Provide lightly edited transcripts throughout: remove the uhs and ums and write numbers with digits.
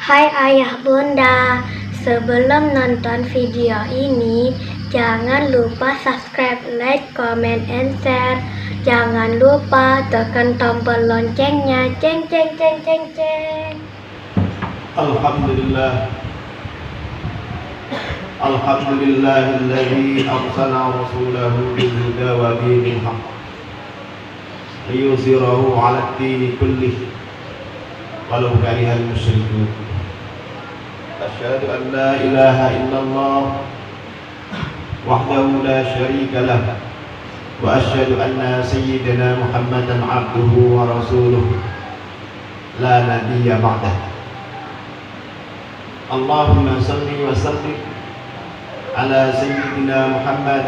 Hai ayah bunda, sebelum nonton video ini, jangan lupa subscribe, like, comment, and share. Jangan lupa tekan tombol loncengnya, ceng ceng ceng ceng ceng. Alhamdulillah. Alhamdulillahilladzi arsala rasulahu bil huda wa dinil haqq liyuzhirahu 'ala ad-dini kullih walau karihal musyrikun. Asyhadu an la ilaha illallah wahdahu la syarika lah wa asyhadu anna sayyidina Muhammadan 'abduhu wa rasuluh la nabiyya ba'dah. Allahumma salli wa sallim ala sayyidina Muhammad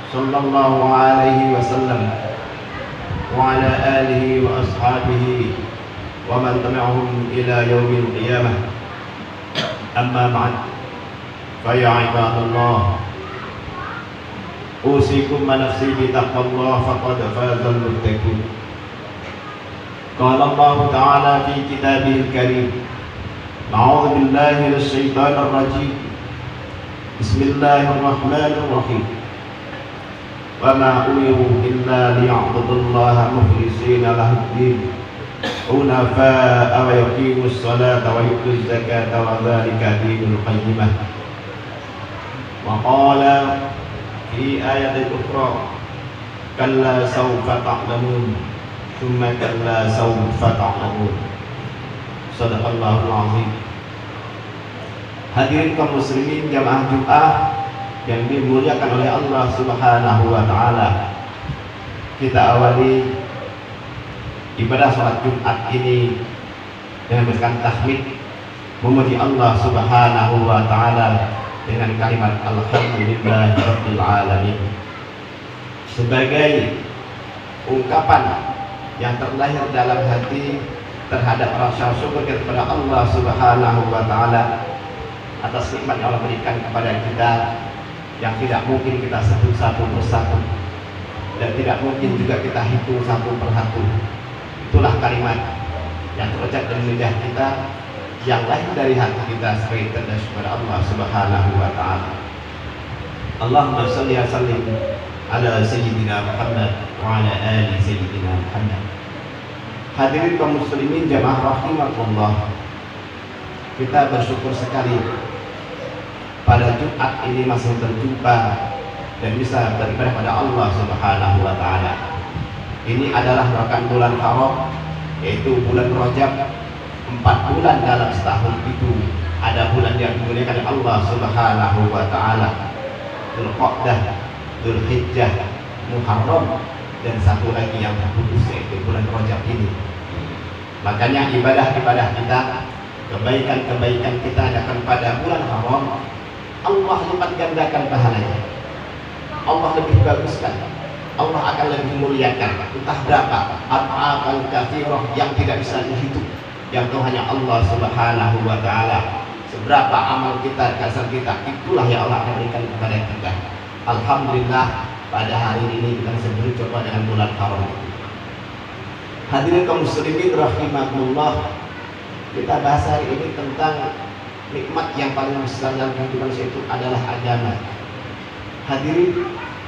sallallahu alaihi wasallam wa ala alihi wa ashabihi wa man tabi'ahum ila yaumil qiyamah. Amma ba'd, fa ya ibadallah, usikum wa nafsi bi taqwallah faqad fazal muttaqun. Qala Allah ta'ala fi kitabihil karim, a'udzu billahi minasy syaithanir rajim. Bismillahirrahmanirrahim. Wa ma umiru illa liya'budullaha mukhlishina lahud-din hunafa'a wa yuqimus salata wa yutuz zakata wa dzalika dinul qayyimah. Wa qala fi ayatin ukhra, kalla sawfa ta'lamun thumma kalla sawfa ta'lamun. Shadaqallahul azim. Hadirin kaum muslimin jamaah Jumat yang dimuliakan oleh Allah Subhanahu wa taala. Kita awali ibadah salat Jumat ini dengan memberikan tahmid, memuji Allah Subhanahu wa taala dengan kalimat alhamdulillahirabbil alamin, sebagai ungkapan yang terlahir dalam hati terhadap rasa syukur kepada Allah Subhanahu wa taala atas nikmat yang Allah berikan kepada kita yang tidak mungkin kita sebut satu persatu dan tidak mungkin juga kita hitung satu persatu. Itulah kalimat yang terucap dari lidah kita, yang lahir dari hati kita sebagai tanda syukur Allah Subhanahu wa taala. Allahumma shalli wa sallim ala sayyidina Muhammad wa ala ali sayyidina Muhammad. Hadirin kaum muslimin jamaah rahimakumullah, kita bersyukur sekali pada Jumat ini masih berjumpa dan bisa beribadah pada Allah Subhanahu wa taala. Ini adalah merupakan bulan haram, yaitu bulan Rajab. 4 bulan dalam setahun itu ada bulan yang dimuliakan oleh Allah Subhanahu wa taala, Dzulqa'dah, Dzulhijjah, Muharram, dan satu lagi yang terkhusus yaitu bulan Rajab ini. Makanya ibadah-ibadah kita, kebaikan-kebaikan kita adakan pada bulan haram, Allah lipat gandakan pahalanya, Allah lebih baguskan, Allah akan lebih muliakan. Entah berapa ad'afan katsirah yang tidak bisa dihitung, yang tahu hanya Allah Subhanahu wa taala. Seberapa amal kita, kasar kita, itulah yang Allah akan berikan kepada kita. Alhamdulillah pada hari ini kita bisa bercoba dengan bulan haram. Hadirin kaum muslimin rahimakumullah, kita bahas hari ini tentang nikmat yang paling besar dalam kehidupan manusia itu adalah agama. Hadirin,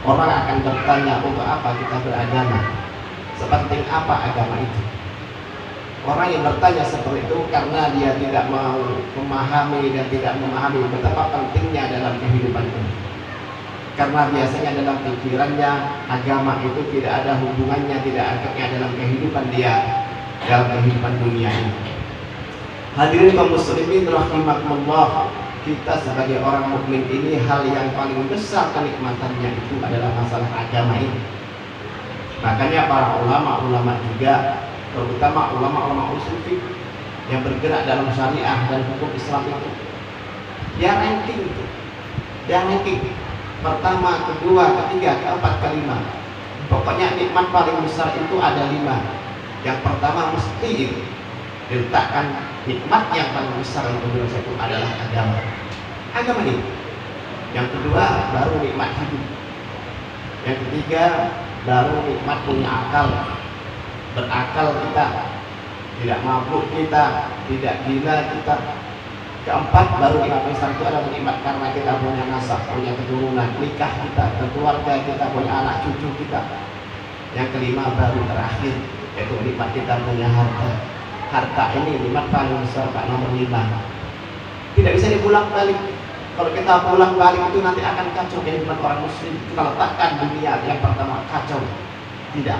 orang akan bertanya, untuk apa kita beragama? Sepenting apa agama itu? Orang yang bertanya seperti itu karena dia tidak mau memahami dan tidak memahami betapa pentingnya dalam kehidupan ini. Karena biasanya dalam pikirannya agama itu tidak ada hubungannya, tidak ada dalam kehidupan dia, dalam kehidupan dunia ini. Hadirin kaum muslimin rahimakumullah, kita sebagai orang mukmin ini hal yang paling besar kenikmatannya itu adalah masalah agama ini. Makanya para ulama-ulama juga, terutama ulama-ulama usul fiqh yang bergerak dalam syariah dan hukum Islam itu, yang ranking itu, yang ranking pertama, kedua, ketiga, keempat, kelima. Pokoknya nikmat paling besar itu ada 5. Yang pertama mesti itu diletakkan nikmat yang paling besar dalam kehidupan itu adalah agama. Agama ini. Yang kedua baru nikmat hidup. Yang ketiga baru nikmat punya akal, berakal kita. tidak mabuk kita, tidak gila kita. Keempat, baru nikmat Islam itu adalah nikmat karena kita punya nasab, punya keturunan, nikah kita, keluarga kita, punya anak cucu kita. Yang kelima, baru terakhir, yaitu nikmat kita punya harta. Harta ini nikmat paling besar, Pak, nomor 5. Tidak bisa dipulang balik. Kalau kita pulang balik itu nanti akan kacau kehidupan orang muslim. Kita letakkan dunia yang pertama kacau. Tidak.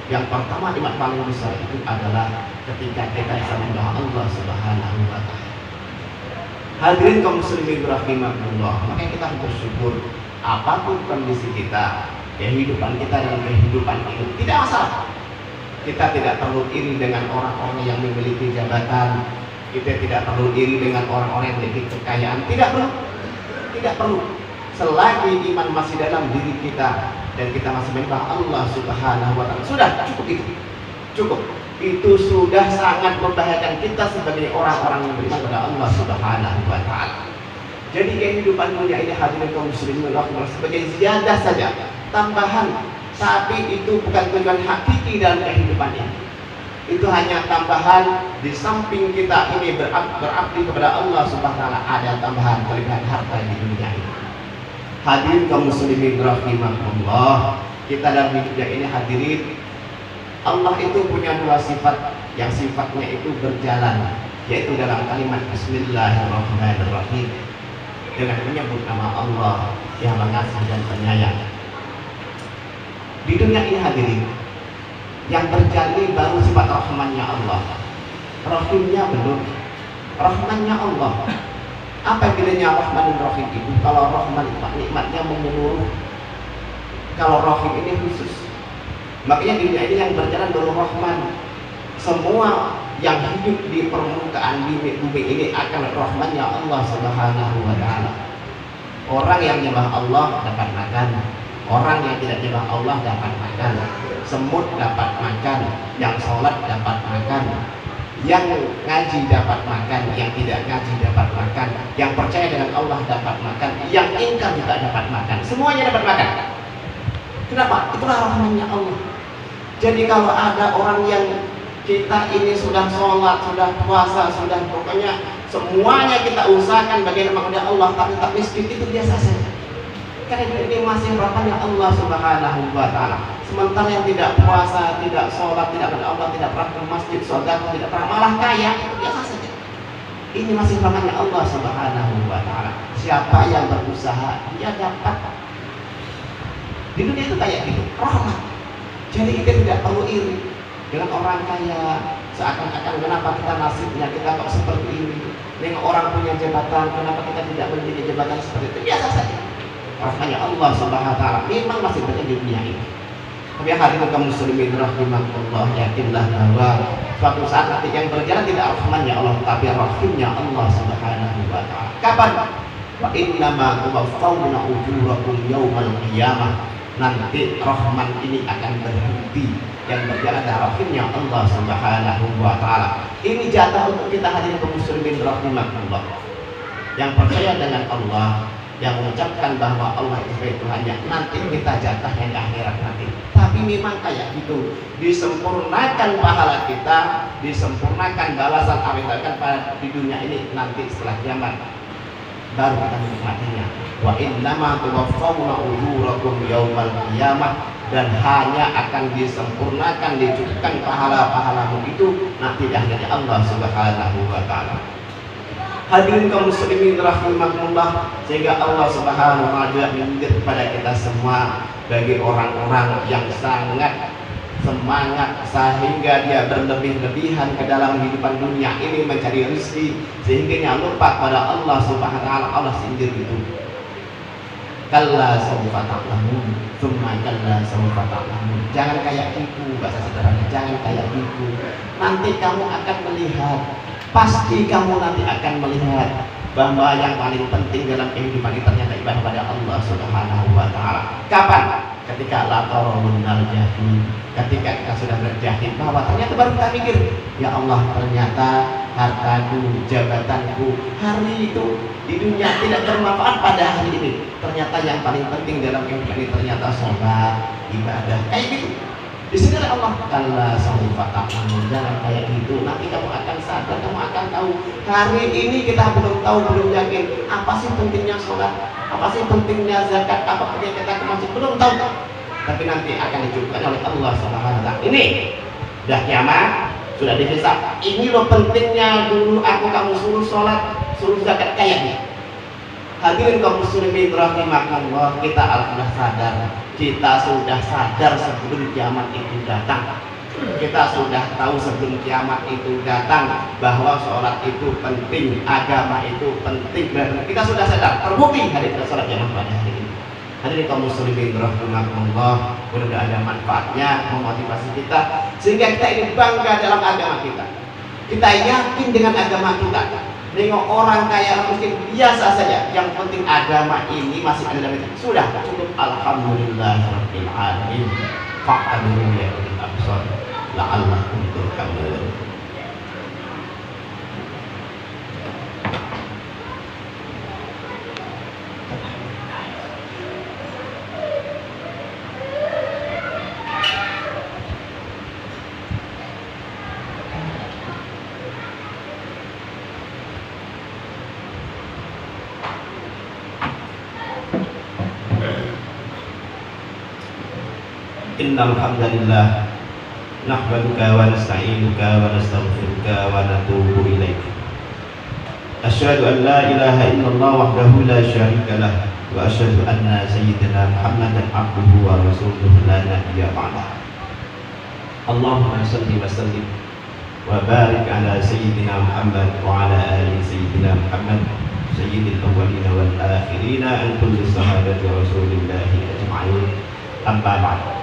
Yang pertama nikmat paling besar itu adalah ketika kita bisa menyembah Allah Subhanahu wa Ta'ala. Hadirin kaum muslimin rahimakumullah, maka kita harus bersyukur apapun kondisi kita, kehidupan kita dalam kehidupan ini tidak masalah. Kita tidak perlu iri dengan orang-orang yang memiliki jabatan. Kita tidak perlu iri dengan orang-orang yang memiliki kekayaan. Tidak perlu. Selagi iman masih dalam diri kita dan kita masih menyembah Allah Subhanahu wa Ta'ala, sudah cukup itu. Cukup. Itu sudah sangat membahayakan kita sebagai orang-orang yang beriman kepada Allah Subhanahu wa Ta'ala. Jadi kehidupan dunia ini hadirin kaum muslimin sebagai ziyadah saja, tambahan, tapi itu bukan tujuan hakiki dalam kehidupan ini. Itu hanya tambahan. Di samping kita ini berabdi kepada Allah Subhanahu wa Ta'ala, ada tambahan kelebihan harta di dunia ini. Hadirin kaum muslimin rahimakumullah, kita dalam dunia ini hadirin, Allah itu punya dua sifat yang sifatnya itu berjalan, yaitu dalam kalimat Bismillahirrahmanirrahim, dengan menyebut nama Allah yang mengasihi dan penyayang. Di dunia ini hadirin, yang berjalin baru sifat rahmannya Allah, rahimnya belum. Rahmannya Allah, apa bedanya Rahman dan Rahim itu? Kalau Rahman nikmatnya menyeluruh, kalau Rahim ini khusus. Makanya dunia ini yang berjalan baru Rahman. Semua yang hidup di permukaan bumi ini akan rahmannya Allah Subhanahu wa Ta'ala. Orang yang menyembah Allah dapat makan, orang yang tidak menyembah Allah dapat makan. Semut dapat makan, yang sholat dapat makan, yang ngaji dapat makan, yang tidak ngaji dapat makan, yang percaya dengan Allah dapat makan, yang ingkar juga dapat makan. Semuanya dapat makan. Kenapa? Itulah rahmannya Allah. Jadi kalau ada orang yang kita ini sudah sholat, sudah puasa, sudah pokoknya semuanya kita usahakan bagaimana kepada Allah, tapi tak miskin, itu biasa saja. Karena ini masih rahmatnya Allah Subhanahu wa Ta'ala. Sementara yang tidak puasa, tidak sholat, tidak kepada Allah, tidak pernah ke masjid, sedekah, tidak pernah, malah kaya, itu biasa saja. Ini masih rahmatnya Allah Subhanahu wa Ta'ala. Siapa yang berusaha, dia dapat. Di dunia itu kayak gitu, rahmat. Jadi kita tidak perlu iri dengan orang kaya, seakan-akan kenapa kita nasibnya kita kok seperti ini. Dengan orang punya jabatan, kenapa kita tidak memiliki jabatan seperti itu? Biasa saja. Rahmatnya Allah Subhanahu wa Ta'ala memang masih berada di dunia ini. Tapi hadirin kaum muslimin rahimakumullah, yakinlah bahwa suatu saat nanti yang berjalan tidak rahmannya Allah, tapi rahimnya Allah Subhanahu wa Ta'ala. Kapan? Wa innama tuwaffawna ujurakum yaumal qiyamah. Nanti rahman ini akan berhenti, yang berjalan dari rahimnya Allah Subhanahu wa Ta'ala. Ini jatah untuk kita hadirin kaum muslimin rahimakumullah, yang percaya dengan Allah, yang mengucapkan bahwa Allah itu hanya nanti kita jatah yang akhirat nanti. Tapi memang kayak gitu, disempurnakan pahala kita, disempurnakan balasan akan pada di dunia ini nanti setelah kiamat, baru kita menikmatinya. Wa innama tuwaffawna ujurakum yaumal qiyamah, dan hanya akan disempurnakan, dicukupkan pahala-pahalamu itu nanti di akhirnya Allah Subhanahu wa Ta'ala. Hadirin kaum muslimin rahimakumullah, sehingga Allah Subhanahu wa Ta'ala juga mengingatkan kepada kita semua bagi orang-orang yang sangat semangat sehingga dia berlebih-lebihan ke dalam kehidupan dunia ini mencari rezeki, sehingga dia lupa pada Allah Subhanahu wa Ta'ala. Allah sindir itu. Kalla sawfa ta'lamun, tsumma kalla sawfa ta'lamun. Jangan kayak gitu, bahasa sederhana, jangan kayak gitu. Nanti kamu akan melihat, pasti kamu nanti akan melihat bahwa yang paling penting dalam kehidupan ini ternyata ibadah pada Allah Subhanahu wa Ta'ala. Kapan? Ketika la tarawunnal jahim, ketika kita sudah berjahim, bahwa ternyata baru kita mikir, ya Allah, ternyata hartaku, jabatanku hari itu di dunia tidak bermanfaat pada hari ini. Ternyata yang paling penting dalam kehidupan ini ternyata sholat, ibadah, kayak gitu. Di sini ada Allah, kalla sawfa ta'lamun, jangan kayak gitu. Nanti kamu akan sadar, kamu akan tahu. Hari ini kita belum tahu, belum yakin apa sih pentingnya sholat, apa sih pentingnya zakat, apa pentingnya kita ke masjid, belum tahu. Tapi nanti akan ditunjukkan oleh Allah Subhanahu wa taala. Ini sudah kiamat, sudah dihisab. Ini loh pentingnya dulu aku kamu suruh sholat, suruh zakat kayaknya. Hadirin kaum muslimin rahimakumullah, kita alhamdulillah sadar. Kita sudah sadar sebelum kiamat itu datang. Kita sudah tahu sebelum kiamat itu datang bahwa sholat itu penting, agama itu penting. Kita sudah sadar, terbukti hari kita sholat jamaah pada hari ini. Hadirin kaum muslimin rahimakumullah, mudah-mudahan ada manfaatnya, memotivasi kita sehingga kita ini bangga dalam agama kita. Kita yakin dengan agama kita. Nengok orang kaya mungkin biasa saja, yang penting agama ini masih ada dalam itu. Sudah cukup, alhamdulillahirabbil alamin. Fa'tabiru ya ulil absar la'allakum turhamun. Innal hamdalillah nahmaduka wa nasta'inuka wa nastaghfiruka wa natubu ilaik. Asyhadu an la ilaha illallah wahdahu la syarika lah wa asyhadu anna sayyidina Muhammadan abduhu wa rasuluhu la nabiyya ba'dah. Allahumma shalli wa sallim wa barik ala sayyidina Muhammad wa ala ali sayyidina Muhammad sayyidil awwalin wal akhirin an kulli sahabati rasulillahi ajma'in. Amma ba'd.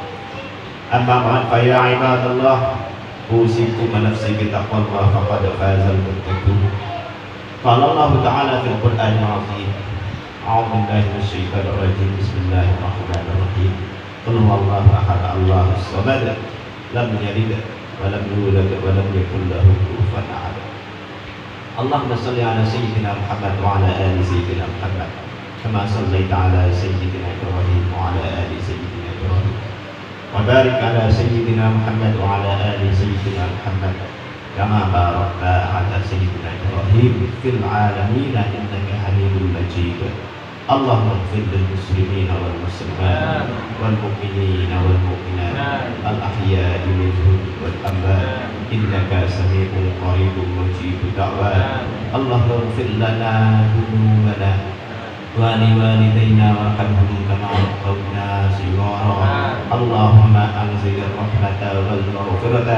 Amma ba'd fa ya ibadallah, usikum wa nafsi bi taqwallah faqad fazal muttaqun. Qala Allah Ta'ala fil Qur'anil 'azim. A'udzu billahi minasyaitonir rajim. Bismillahirrahmanirrahim. Qul huwallahu ahad, Allahus samad, lam yalid wa lam yulad wa lam yakul lahu kufuwan ahad. Allahumma shalli ala sayyidina Muhammad wa ala ali sayyidina Muhammad kama shallaita ala sayyidina Ibrahim wa ala ali sayyidina Ibrahim. وبارك على سيدنا محمد وعلى آل سيدنا محمد كما باركت على سيدنا إبراهيم في العالمين إنك حميد مجيد. اللهم اغفر للمسلمين والمسلمات والمؤمنين والمؤمنات الأحياء منهم والأموات إنك سميع قريب مجيب دعوات. اللهم اغفر لنا ذنوبنا ولوالدينا وارحمهم كما ربونا صغارا. اللهم أنزل الرحمة والمغفرة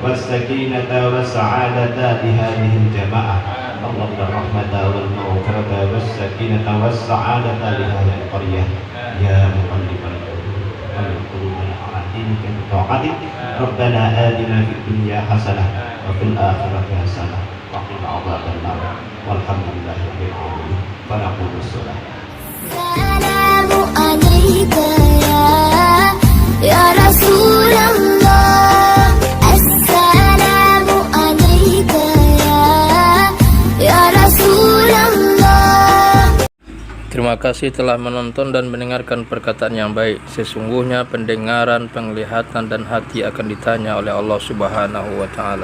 والسكينة والسعادة لهذه الجماعة. اللهم الرحمة والمغفرة والسكينة والسعادة لهذه القرية. يا مقلب القلوب قلب قلوبنا على دينك بطاعتك. ربنا آتنا في الدنيا حسنة وفي الآخرة حسنة وقنا عذاب النار. والحمد لله رب العالمين. فنقول الصلاة. السلام عليك يا رسول الله. السلام عليك يا رسول الله. Terima kasih telah menonton dan mendengarkan perkataan yang baik. Sesungguhnya pendengaran, penglihatan, dan hati akan ditanya oleh Allah Subhanahu wa Ta'ala.